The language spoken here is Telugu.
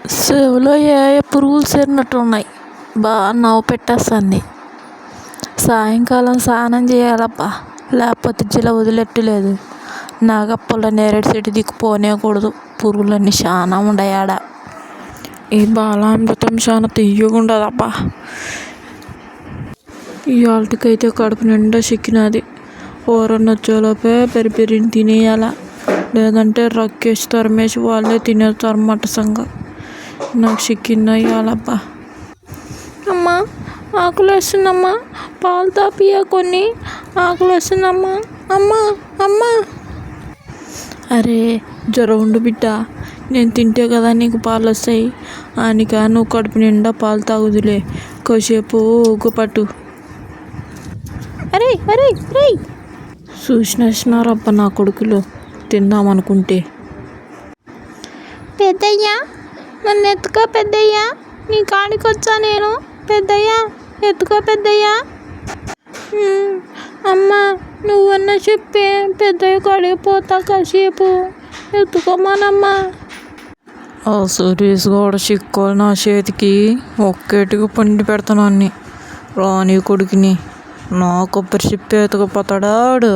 చెవిలో ఏ పురుగులు చేరినట్టున్నాయి. బాగా నవ్వు పెట్టేస్తుంది. సాయంకాలం స్నానం చేయాలబ్బా, లేకపోతే జిల వదిలేట్లేదు. నాగప్పలో నేరేడు చెట్టు దిక్కు పోనేకూడదు. పురుగులన్నీ చాలా ఉన్నాయి ఆడ. ఈ బాలామృతం చాలా తీయగా ఉండదబ్బా. ఇవాళకైతే కడుపు నిండా చిక్కినది. ఎవరన్నా వచ్చేలోపే పెరిపెరిని తినేయాల, లేదంటే రక్కేసి తరిమేసి వాళ్ళే తినేస్తారు మట్టసంగా. నాకు చిక్కిందా ఇవ్వాలబ్బా. అమ్మా ఆకులేస్తుందమ్మా, పాలు తాపియా కొన్ని, ఆకులేస్తుందమ్మా. అమ్మా అమ్మా. అరే జ్వరం ఉండు బిడ్డ, నేను తింటే కదా నీకు పాలు వస్తాయి. ఆనిక నువ్వు కడుపు నిండా పాలు తాగుదులే, కాసేపు ఉగ్గుపట్టు. అరే అరే అరే చూసినారబ్బా నా కొడుకులు తిందామనుకుంటే. పెద్దయ్యా నన్ను ఎత్తుకో పెద్దయ్యా, నీ కాడికి వచ్చా నేను. పెద్దయ్యా ఎత్తుకో పెద్దయ్యా. అమ్మా నువ్వన్నా చెప్పే, పెద్దయ్య కాడికి పోతా కాసేపు, ఎత్తుకోమానమ్మా. ఆ సురేష్ కూడా చిక్కోలు నా చేతికి ఒక్కేటికి పండి పెడతాను అన్ని. రాని కొడుకుని నా కొబ్బరి చెప్పి ఎత్తుకుపోతాడాడు.